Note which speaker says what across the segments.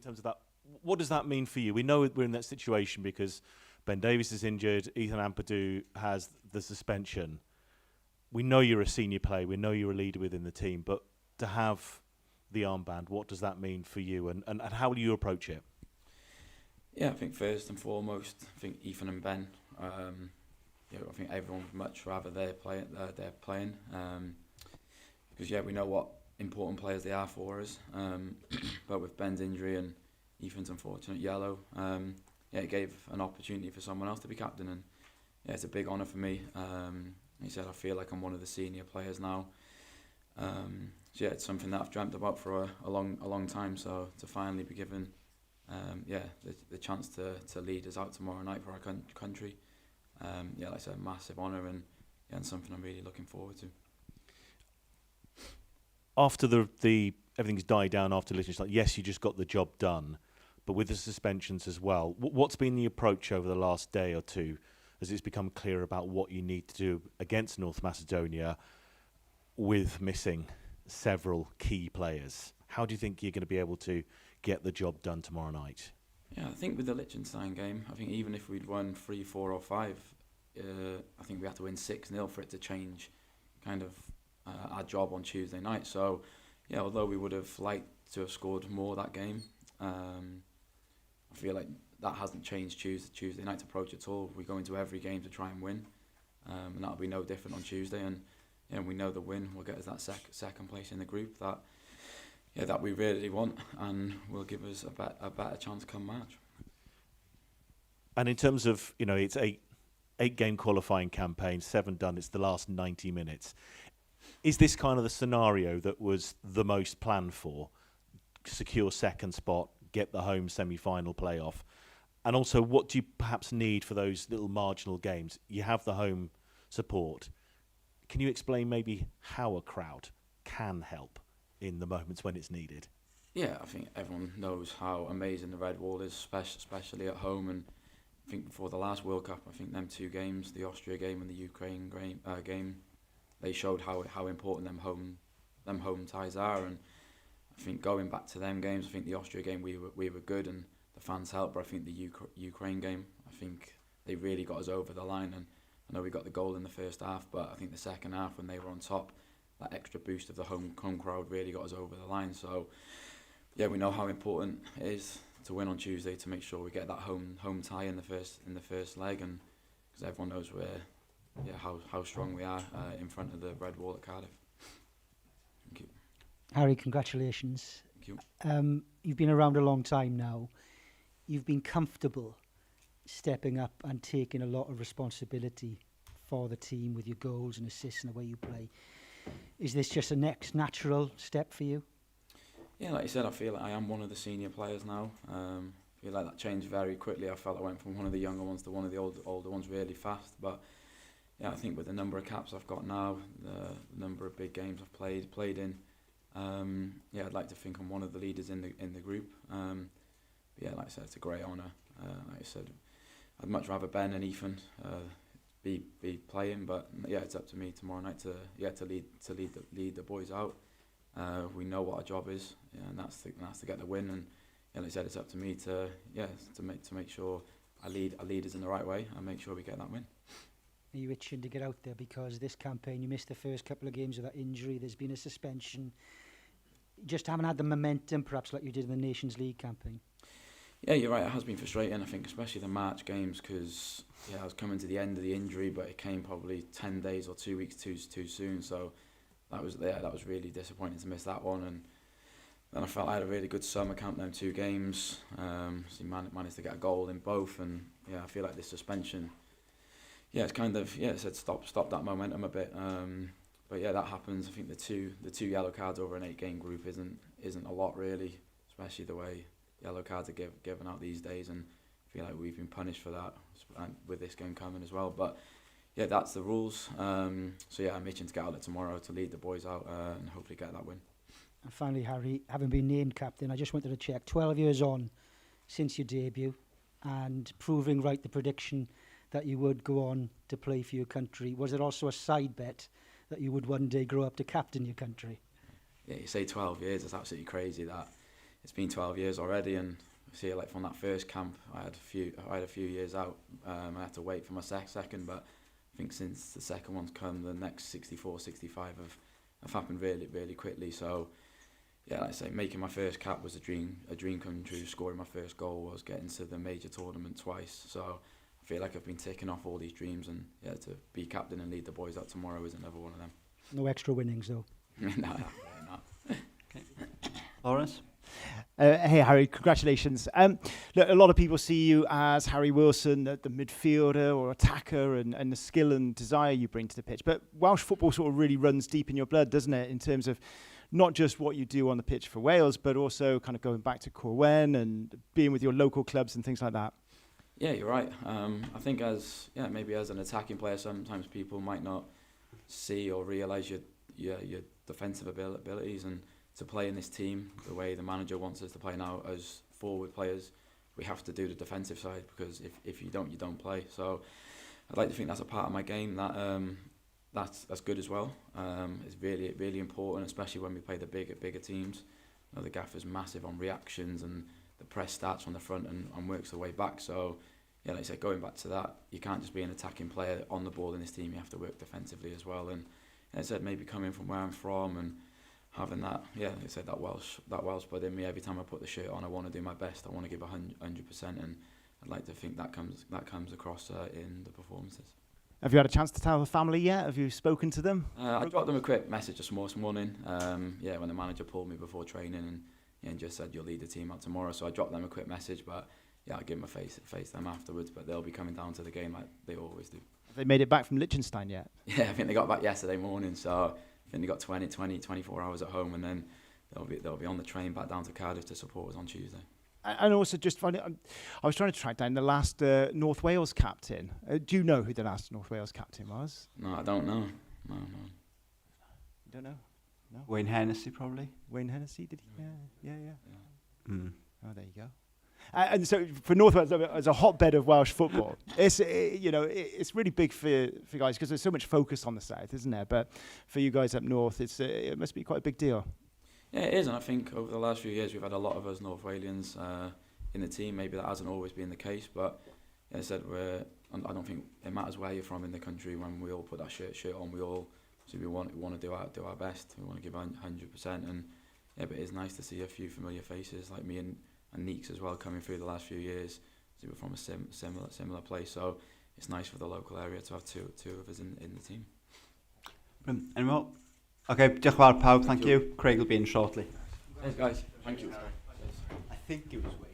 Speaker 1: in terms of that, what does that mean for you? We know we're in that situation because Ben Davies is injured, Ethan Ampadu has the suspension. We know you're a senior player, we know you're a leader within the team, but to have the armband, what does that mean for you, and how will you approach it?
Speaker 2: Yeah, I think first and foremost, I think Ethan and Ben, I think everyone would much rather they're playing, because we know what important players they are for us. But with Ben's injury and Ethan's unfortunate yellow, it gave an opportunity for someone else to be captain, and it's a big honour for me. He said I feel like I'm one of the senior players now. It's something that I've dreamt about for a long time. So to finally be given, the chance to lead us out tomorrow night for our country, like I said, massive honour and something I'm really looking forward to.
Speaker 1: After the everything's died down after Liechtenstein, yes, you just got the job done, but with the suspensions as well, what's been the approach over the last day or two as it's become clear about what you need to do against North Macedonia with missing several key players? How do you think you're going to be able to get the job done tomorrow night?
Speaker 2: Yeah, I think with the Liechtenstein game, I think even if we'd won 3, 4 or 5, I think we had to win 6-0 for it to change kind of our job on Tuesday night. So, although we would have liked to have scored more that game, I feel like that hasn't changed Tuesday night's approach at all. We go into every game to try and win, and that'll be no different on Tuesday. And we know the win will get us that second place in the group that we really want, and will give us a better chance come March.
Speaker 1: And in terms of, it's eight game qualifying campaign, 7 done. It's the last 90 minutes. Is this kind of the scenario that was the most planned for? Secure second spot, get the home semi-final playoff. And also, what do you perhaps need for those little marginal games? You have the home support. Can you explain maybe how a crowd can help in the moments when it's needed?
Speaker 2: Yeah, I think everyone knows how amazing the Red Wall is, especially at home. And I think before the last World Cup, I think them 2 games, the Austria game and the Ukraine game, they showed how important them home ties are. And I think going back to them games, I think the Austria game we were good and the fans helped, but I think the Ukraine game, I think they really got us over the line. And I know we got the goal in the first half, but I think the second half when they were on top, that extra boost of the home crowd really got us over the line. So we know how important it is to win on Tuesday to make sure we get that home tie in the first leg, and because everyone knows how strong we are in front of the Red Wall at Cardiff. Thank you.
Speaker 3: Harry, congratulations.
Speaker 2: Thank you.
Speaker 3: You've been around a long time now. You've been comfortable stepping up and taking a lot of responsibility for the team with your goals and assists and the way you play. Is this just a next natural step for you?
Speaker 2: Yeah, like you said, I feel like I am one of the senior players now. I feel like that changed very quickly. I felt I went from one of the younger ones to one of the older ones really fast. But I think with the number of caps I've got now, the number of big games I've played in, I'd like to think I'm one of the leaders in the group. Like I said, it's a great honour. Like I said, I'd much rather Ben and Ethan be playing, but it's up to me tomorrow night to lead the boys out. We know what our job is, and that's to get the win. And like I said, it's up to me to make sure I lead us in the right way and make sure we get that win.
Speaker 3: Are you itching to get out there? Because this campaign, you missed the first couple of games with that injury. There's been a suspension. Just haven't had the momentum, perhaps like you did in the Nations League campaign.
Speaker 2: Yeah, you're right. It has been frustrating. I think especially the March games because I was coming to the end of the injury, but it came probably 10 days or 2 weeks too soon. So that was really disappointing to miss that one. And then I felt I had a really good summer camp. Them 2 games, so managed to get a goal in both. And I feel like this suspension, it's kind of it said stop that momentum a bit. But that happens. I think the two yellow cards over an 8-game group isn't a lot really, especially the way yellow cards are given out these days, and I feel like we've been punished for that with this game coming as well. But that's the rules. I'm itching to get out there tomorrow to lead the boys out and hopefully get that win.
Speaker 3: And finally, Harry, having been named captain, I just wanted to check, 12 years on since your debut and proving right the prediction that you would go on to play for your country, was there also a side bet that you would one day grow up to captain your country?
Speaker 2: Yeah, you say 12 years, it's absolutely crazy that. it's been 12 years already, and see, like from that first camp, I had a few years out. I had to wait for my second, but I think since the second one's come, the next 64, 65 have happened really quickly. So yeah, like I say, making my first cap was a dream come true. Scoring my first goal was getting to the major tournament twice. So I feel like I've been ticking off all these dreams, and yeah, to be captain and lead the boys out tomorrow is another one of them.
Speaker 3: No extra winnings though.
Speaker 2: No, really not.
Speaker 4: Okay. Lawrence?
Speaker 5: Hey Harry, congratulations. Look, a lot of people see you as Harry Wilson, the midfielder or attacker, and the skill and desire you bring to the pitch. But Welsh football sort of really runs deep in your blood, doesn't it? In terms of not just what you do on the pitch for Wales, but also kind of going back to Corwen and being with your local clubs and things like that.
Speaker 2: Yeah, you're right. I think maybe as an attacking player, sometimes people might not see or realise your defensive abilities, and to play in this team the way the manager wants us to play now as forward players, we have to do the defensive side, because if you don't play. So I'd like to think that's a part of my game that's good as well. It's really important, especially when we play the bigger teams. You know, the gaffer's massive on reactions, and the press starts from the front and works the way back. So yeah, like I said, going back to that, you can't just be an attacking player on the ball in this team. You have to work defensively as well. And like I said, maybe coming from where I'm from and having that, like I said, that Welsh blood in me. Every time I put the shirt on, I want to do my best. I want to give 100%, and I'd like to think that comes across in the performances.
Speaker 5: Have you had a chance to tell the family yet? Have you spoken to them?
Speaker 2: I dropped them a quick message this morning. When the manager pulled me before training and just said you'll lead the team out tomorrow. So I dropped them a quick message, but yeah, I'll give them a face them afterwards. But they'll be coming down to the game like they always do.
Speaker 5: Have they made it back from Liechtenstein yet?
Speaker 2: Yeah, I think they got back yesterday morning. So I think they got 24 hours at home, and then they'll be on the train back down to Cardiff to support us on Tuesday.
Speaker 5: And also, just finding, I was trying to track down the last North Wales captain. Do you know who the last North Wales captain was?
Speaker 2: No, I don't know. No.
Speaker 5: You don't know? No.
Speaker 4: Wayne Hennessy, probably.
Speaker 5: Wayne Hennessy, did he? Yeah.
Speaker 4: Mm.
Speaker 5: Oh, there you go. And so for North Wales, as a hotbed of Welsh football, it's really big for guys, because there's so much focus on the south, isn't there? But for you guys up north, it must be quite a big deal.
Speaker 2: Yeah, it is, and I think over the last few years we've had a lot of us North Walians in the team. Maybe that hasn't always been the case, but as I said, I don't think it matters where you're from in the country. When we all put that shirt on, we want to do our best. We want to give 100%, and yeah, but it's nice to see a few familiar faces like me and Neeks as well coming through the last few years. So we're from a similar place, so it's nice for the local area to have two of us in the team.
Speaker 4: And well, okay, diolch yn fawr pawb, thank you. Craig will be in shortly.
Speaker 2: Thanks guys, thank you.
Speaker 4: I think it was Wayne.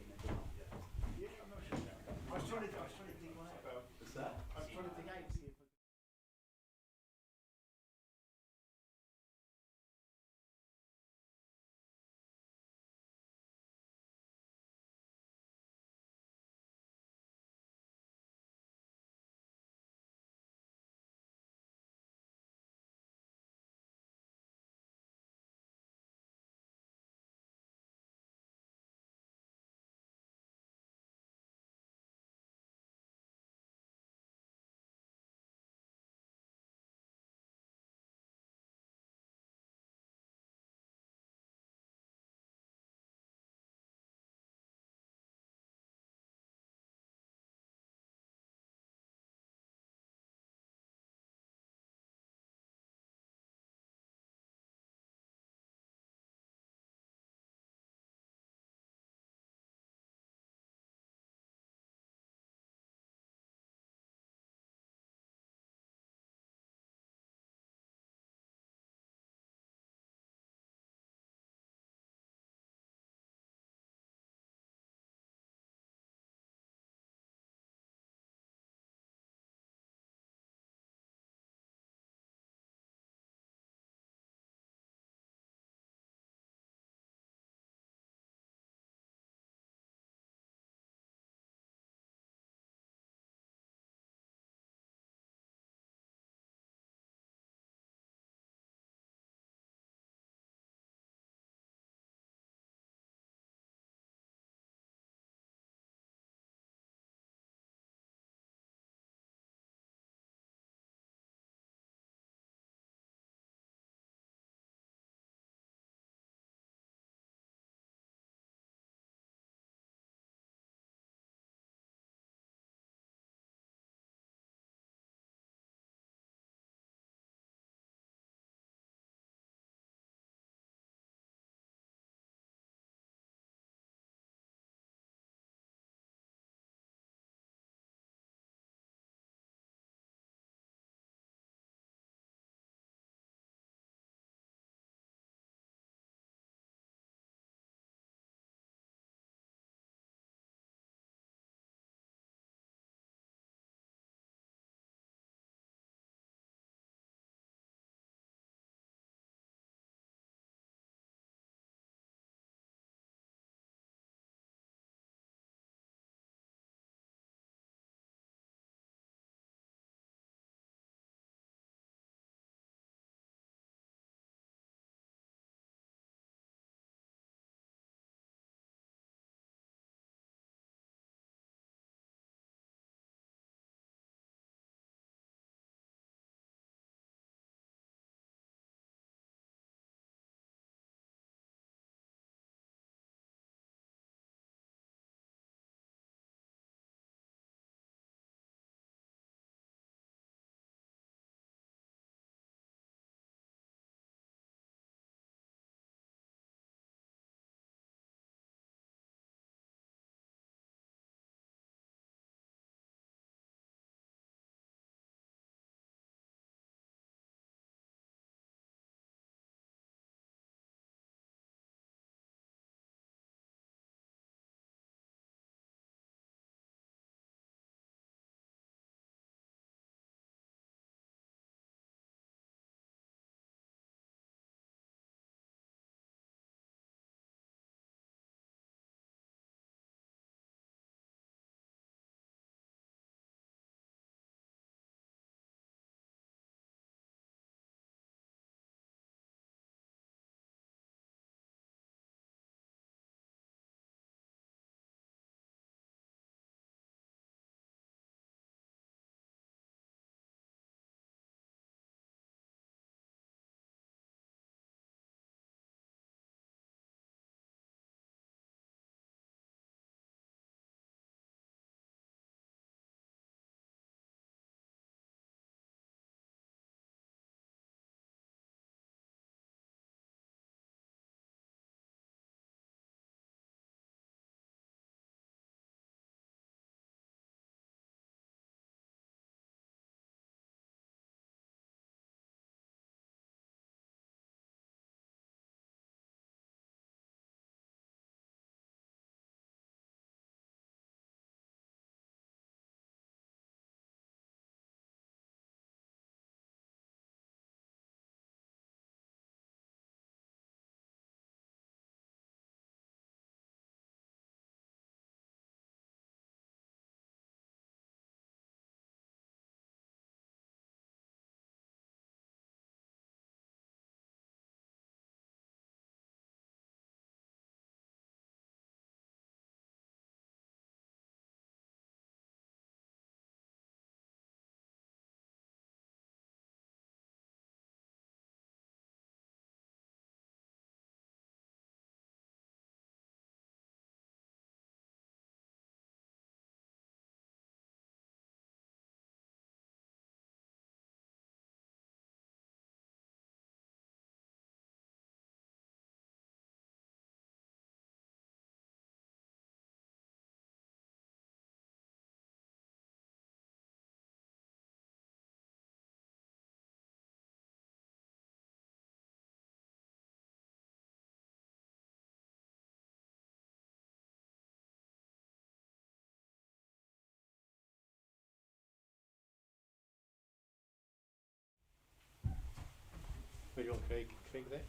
Speaker 1: Where do you want Craig? Craig there?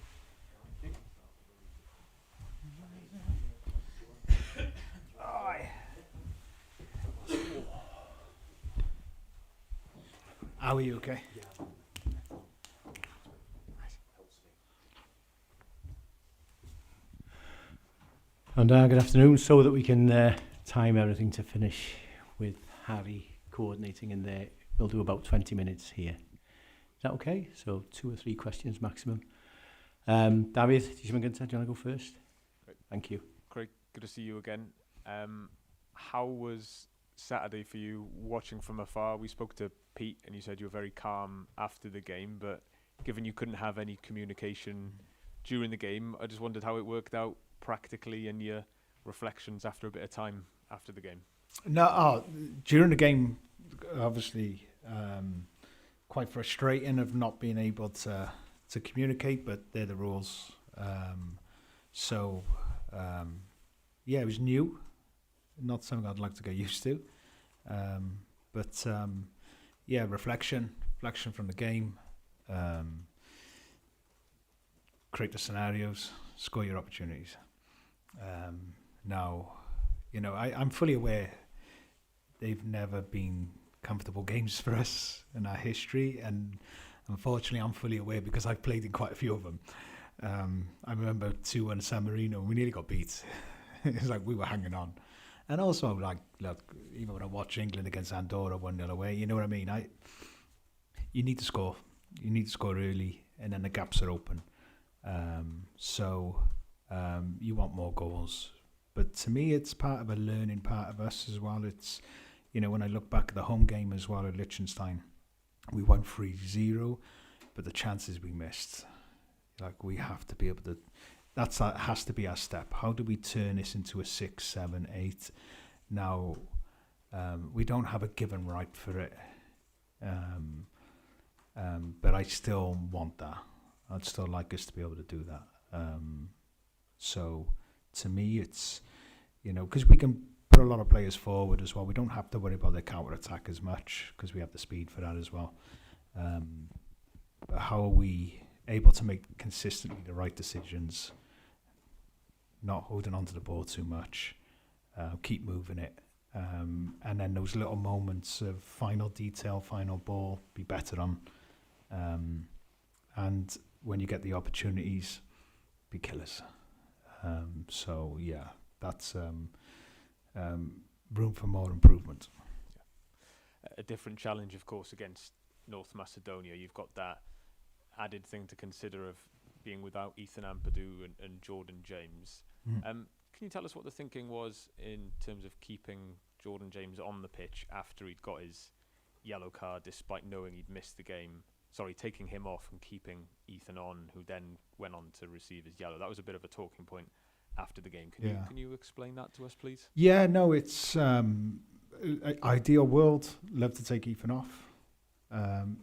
Speaker 6: How are you? Okay. And good afternoon. So that we can time everything to finish with Harry coordinating in there, we'll do about 20 minutes here. Is that okay? So 2 or 3 questions maximum. David, do you want to go first?
Speaker 7: Great.
Speaker 6: Thank you.
Speaker 7: Craig, good to see you again. How was Saturday for you watching from afar? We spoke to Pete and you said you were very calm after the game, but given you couldn't have any communication during the game, I just wondered how it worked out practically and your reflections after a bit of time after the game.
Speaker 6: No, during the game, obviously, quite frustrating of not being able to communicate, but they're the rules. Yeah, it was new, not something I'd like to get used to. Yeah, reflection from the game, create the scenarios, score your opportunities. Now, you know, I'm fully aware they've never been comfortable games for us in our history, and unfortunately I'm fully aware because I've played in quite a few of them. I remember 2-1 San Marino, we nearly got beat. It's like we were hanging on. And also, like, look, even when I watch England against Andorra 1-0 away, you know what I mean? You need to score. You need to score early, and then the gaps are open. You want more goals. But to me, it's part of a learning part of us as well. It's, you know, when I look back at the home game as well at Liechtenstein, we won 3-0, but the chances we missed, like, we have to be able to, that has to be our step. How do we turn this into a 6, 7, 8? Now, we don't have a given right for it, but I still want that. I'd still like us to be able to do that. So, to me, it's, you know, because we can put a lot of players forward as well. We don't have to worry about their counter-attack as much because we have the speed for that as well. But how are we able to make consistently the right decisions, not holding on to the ball too much, keep moving it, and then those little moments of final detail, final ball, be better on. And when you get the opportunities, be killers. So yeah, that's room for more improvement.
Speaker 7: A different challenge, of course, against North Macedonia. You've got that added thing to consider of being without Ethan Ampadu and Jordan James. Can you tell us what the thinking was in terms of keeping Jordan James on the pitch after he'd got his yellow card, despite knowing he'd missed the game? Sorry, taking him off and keeping Ethan on, who then went on to receive his yellow. That was a bit of a talking point after the game. Can you explain that to us, please?
Speaker 6: Yeah, no, it's ideal world. Love to take Ethan off.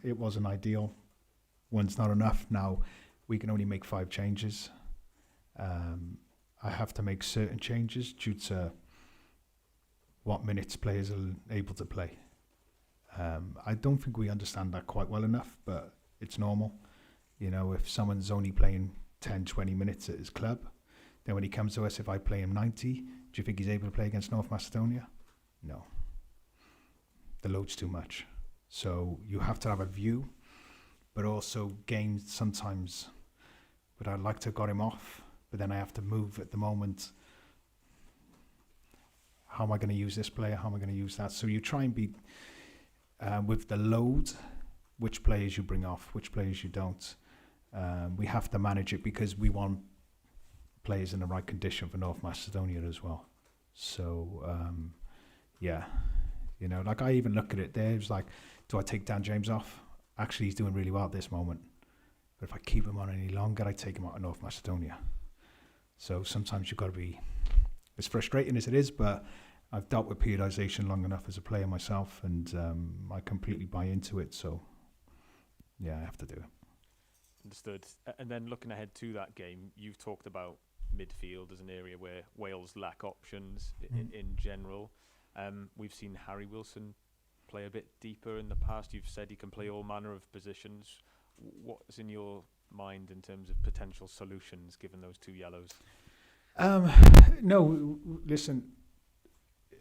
Speaker 6: It wasn't ideal. One's not enough. Now, we can only make 5 changes. I have to make certain changes due to what minutes players are able to play. I don't think we understand that quite well enough, but it's normal. You know, if someone's only playing 10, 20 minutes at his club, then when he comes to us, if I play him 90, do you think he's able to play against North Macedonia? No. The load's too much. So you have to have a view, but also games sometimes, but I'd like to have got him off, but then I have to move at the moment. How am I going to use this player? How am I going to use that? So you try and be, with the load, which players you bring off, which players you don't. We have to manage it because we want players in the right condition for North Macedonia as well. So, yeah, you know, like I even look at it there, it's like, do I take Dan James off? Actually, he's doing really well at this moment. But if I keep him on any longer, I take him out of North Macedonia. So sometimes you've got to be, as frustrating as it is, but I've dealt with periodization long enough as a player myself, and I completely buy into it. So, yeah, I have to do it.
Speaker 7: Understood. And then looking ahead to that game, you've talked about midfield as an area where Wales lack options in general. We've seen Harry Wilson play a bit deeper in the past. You've said he can play all manner of positions. What's in your mind in terms of potential solutions given those 2 yellows?
Speaker 6: No, listen,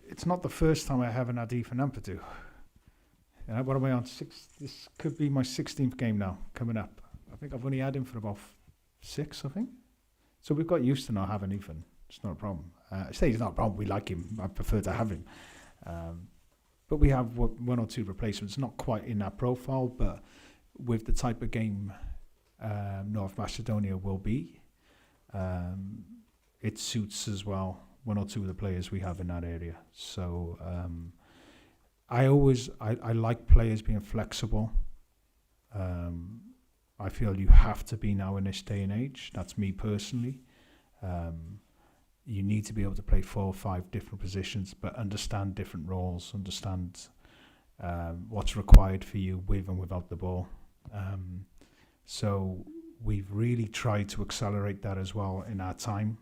Speaker 6: it's not the first time I haven't had Ethan Ampadu. What am I on? This could be my 16th game now, coming up. I think I've only had him for about 6, I think. So we've got used to not having Ethan. It's not a problem. I say it's not a problem. We like him. I prefer to have him. But we have 1 or 2 replacements, not quite in that profile, but with the type of game North Macedonia will be, it suits as well 1 or 2 of the players we have in that area. So I like players being flexible. I feel you have to be now in this day and age. That's me personally. You need to be able to play 4 or 5 different positions, but understand different roles, understand what's required for you with and without the ball. So we've really tried to accelerate that as well in our time,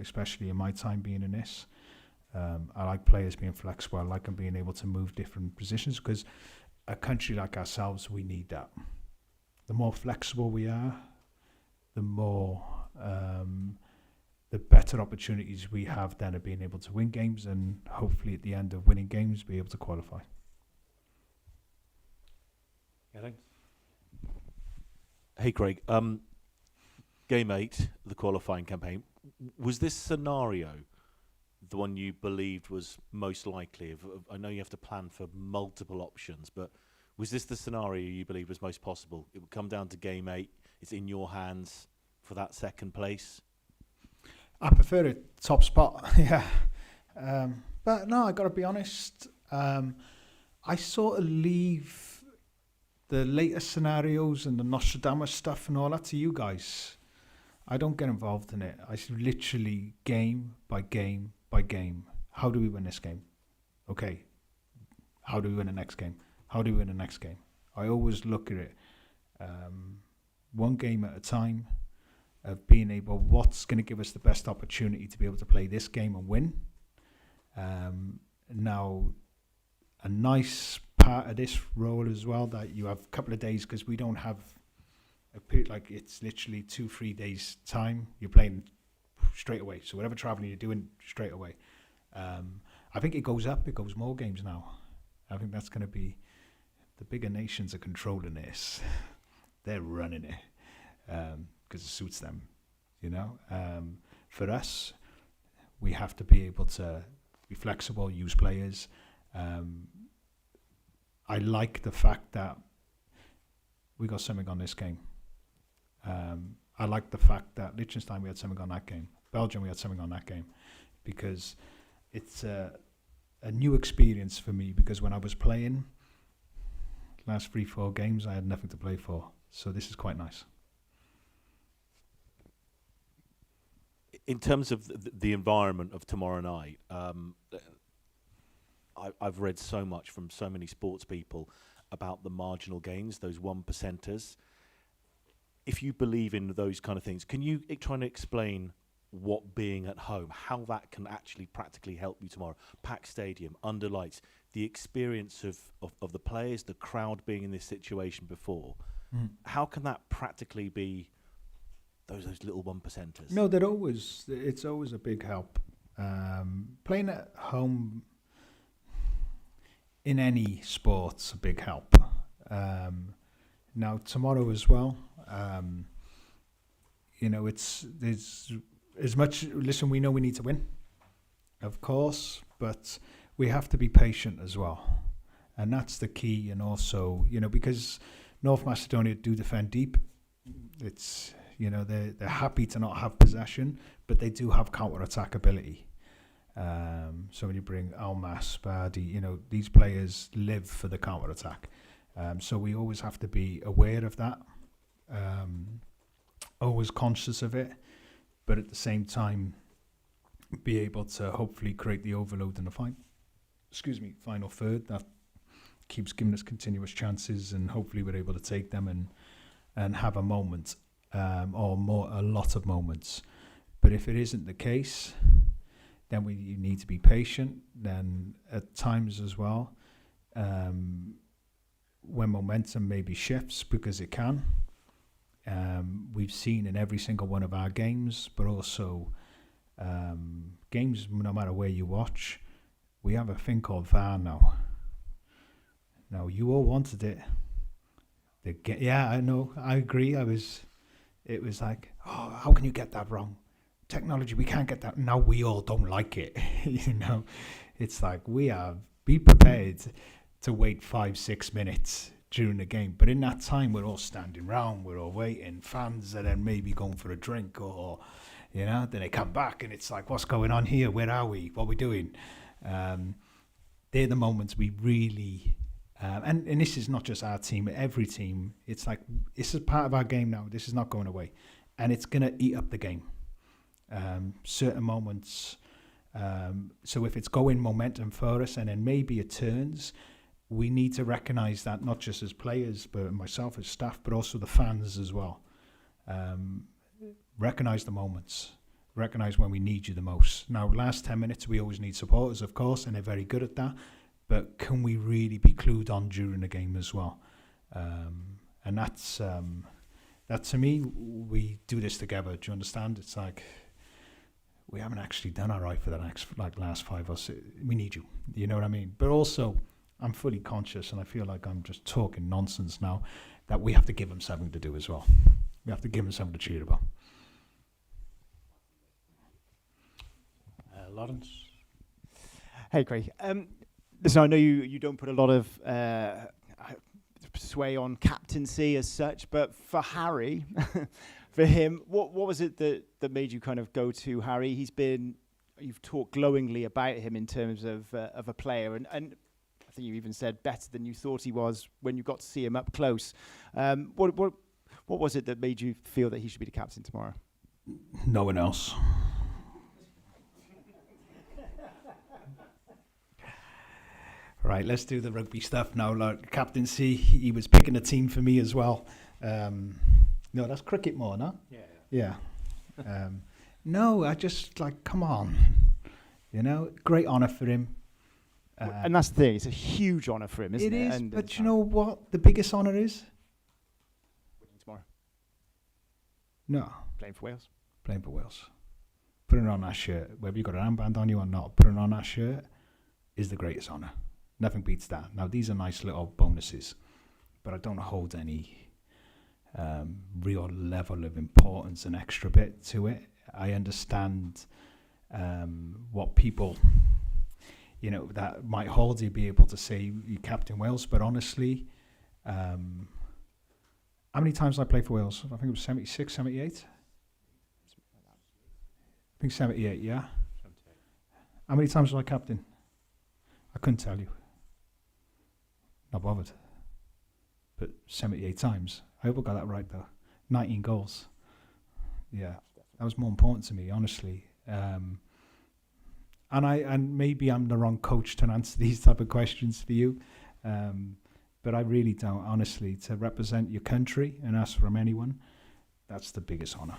Speaker 6: especially in my time being in this. I like players being flexible. I like them being able to move different positions, because a country like ourselves, we need that. The more flexible we are, the more the better opportunities we have then of being able to win games, and hopefully at the end of winning games be able to qualify.
Speaker 4: Yeah, thanks.
Speaker 1: Hey, Craig. Game 8, the qualifying campaign. Was this scenario the one you believed was most likely? I know you have to plan for multiple options, but was this the scenario you believed was most possible? It would come down to game 8. It's in your hands for that second place.
Speaker 6: I prefer a top spot, yeah. But no, I got to be honest. I sort of leave the later scenarios and the Nostradamus stuff and all that to you guys. I don't get involved in it. I literally game by game by game. How do we win this game? Okay. How do we win the next game? How do we win the next game? I always look at it 1 game at a time, of being able, what's going to give us the best opportunity to be able to play this game and win. Now, a nice part of this role as well, that you have a couple of days, because we don't have a period, like it's literally 2-3 days time. You're playing straight away. So whatever traveling you're doing, straight away. I think it goes up. It goes more games now. I think that's going to be, the bigger nations are controlling this. They're running it. Because it suits them, you know. For us, we have to be able to be flexible, use players. I like the fact that we got something on this game. I like the fact that Liechtenstein, we had something on that game. Belgium, we had something on that game. Because it's a new experience for me, because when I was playing, last 3-4 games, I had nothing to play for. So this is quite nice.
Speaker 1: In terms of the environment of tomorrow night, I've read so much from so many sports people about the marginal gains, those 1%ers. If you believe in those kind of things, can you try and explain what being at home, how that can actually practically help you tomorrow? Packed stadium, under lights, the experience of the players, the crowd being in this situation before. How can that practically be those little 1%ers?
Speaker 6: No, it's always a big help. Playing at home in any sport's a big help. Now tomorrow as well, there's as much. Listen, we know we need to win, of course, but we have to be patient as well, and that's the key. And also, because North Macedonia do defend deep, it's. They're happy to not have possession, but they do have counter-attack ability. So when you bring Almas, Badi, these players live for the counter-attack. So we always have to be aware of that, always conscious of it, but at the same time, be able to hopefully create the overload in the final third that keeps giving us continuous chances, and hopefully we're able to take them and have a moment. Or a lot of moments. But if it isn't the case, then you need to be patient. Then at times as well, when momentum maybe shifts, because it can, we've seen in every single one of our games, but also games, no matter where you watch, we have a thing called VAR now. Now, you all wanted it. Yeah, I know. I agree. It was like, oh, how can you get that wrong? Technology, we can't get that. Now we all don't like it. You know, it's like be prepared to wait 5-6 minutes during the game. But in that time, we're all standing round, we're all waiting. Fans are then maybe going for a drink or, you know, then they come back and it's like, what's going on here? Where are we? What are we doing? They're the moments we really... and this is not just our team, every team. It's like, this is part of our game now. This is not going away. And it's going to eat up the game. Certain moments. So if it's going momentum for us and then maybe it turns, we need to recognise that, not just as players, but myself as staff, but also the fans as well. Recognise the moments. Recognise when we need you the most. Now, last 10 minutes, we always need supporters, of course, and they're very good at that. But can we really be clued on during the game as well? And that's, that to me, we do this together. Do you understand? It's like, we haven't actually done all right for the next, last 5 or 6. We need you. You know what I mean? But also, I'm fully conscious, and I feel like I'm just talking nonsense now, that we have to give them something to do as well. We have to give them something to cheer about.
Speaker 4: Lawrence?
Speaker 5: Hey, Craig. Listen, I know you don't put a lot of sway on captaincy as such, but for Harry, for him, what was it that made you kind of go to Harry? You've talked glowingly about him in terms of a player, and I think you even said better than you thought he was when you got to see him up close. What was it that made you feel that he should be the captain tomorrow?
Speaker 6: No one else. Right, let's do the rugby stuff now. Like captaincy, he was picking a team for me as well. No, that's cricket more, no? Yeah. No, I just come on. You know, great honour for him.
Speaker 5: And that's the thing, it's a huge honour for him, isn't it?
Speaker 6: It is,
Speaker 5: and
Speaker 6: but you know what the biggest honour is?
Speaker 5: winning tomorrow.
Speaker 6: No,
Speaker 5: Playing for Wales.
Speaker 6: playing for Wales. Putting on that shirt, whether you've got an armband on you or not, putting on that shirt is the greatest honour. Nothing beats that. Now, these are nice little bonuses, but I don't hold any real level of importance and extra bit to it. I understand what people, you know, that might hold you be able to say you Captain Wales, but honestly, how many times did I play for Wales? I think it was 76, 78? I think 78, yeah? How many times was I captain? I couldn't tell you. Not bothered. But 78 times. I hope I got that right, though. 19 goals. Yeah, that was more important to me, honestly. And maybe I'm the wrong coach to answer these type of questions for you. But I really don't, honestly. To represent your country and ask from anyone, that's the biggest honour.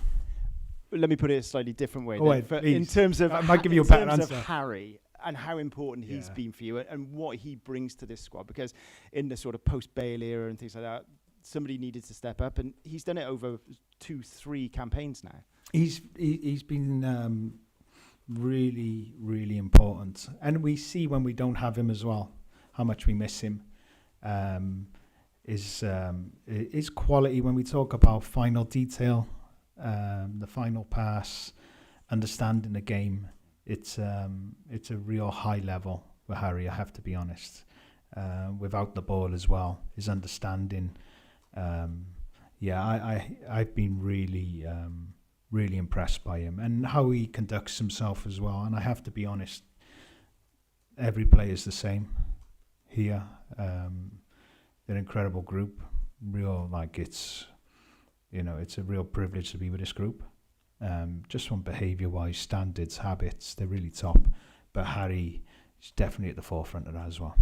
Speaker 5: Let me put it a slightly different way.
Speaker 6: Go ahead,
Speaker 5: in terms of,
Speaker 6: I might give you a better
Speaker 5: in terms
Speaker 6: answer.
Speaker 5: of Harry and how important he's been for you and what he brings to this squad, because in the sort of post-Bale era and things like that, somebody needed to step up, and he's done it over 2-3 campaigns now. He's
Speaker 6: been really, really important, and we see when we don't have him as well how much we miss him. His quality when we talk about final detail, the final pass, understanding the game. It's a real high level for Harry, I have to be honest. Without the ball as well, his understanding. I've been really, really impressed by him and how he conducts himself as well. And I have to be honest, every player is the same here. They're an incredible group. It's a real privilege to be with this group. Just from behaviour-wise, standards, habits, they're really top. But Harry is definitely at the forefront of that as well.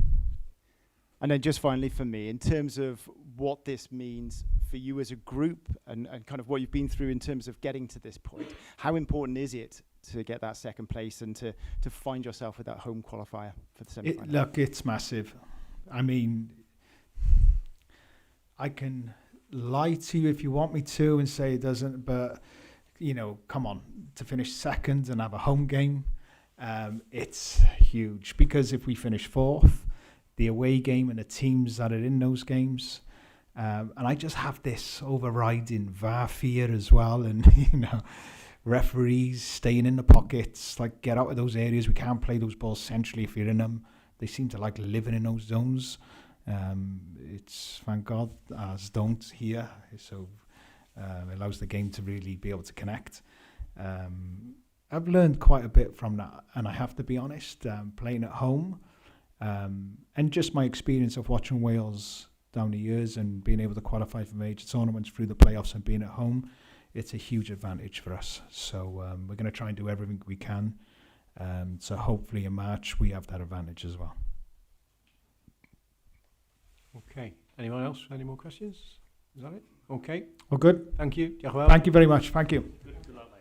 Speaker 5: And then just finally for me, in terms of what this means for you as a group and kind of what you've been through in terms of getting to this point, how important is it to get that second place and to find yourself with that home qualifier for the semi-final?
Speaker 6: Look, it's massive. I mean, lie to you if you want me to and say it doesn't, but you know, come on, to finish second and have a home game, it's huge, because if we finish fourth, the away game and the teams that are in those games, and I just have this overriding VAR fear as well, and you know, referees staying in the pockets, like get out of those areas. We can't play those balls centrally if you're in them. They seem to like living in those zones. It's, thank God, ours don't here, so it allows the game to really be able to connect. I've learned quite a bit from that, and I have to be honest, playing at home, and just my experience of watching Wales down the years and being able to qualify for major tournaments through the playoffs and being at home, it's a huge advantage for us. So we're going to try and do everything we can. So hopefully in March we have that advantage as well.
Speaker 8: Okay. Anyone else? Any more questions? Is that it? Okay.
Speaker 6: Well, good.
Speaker 8: Thank you.
Speaker 6: Thank you very much. Thank you.
Speaker 7: Good luck, mate.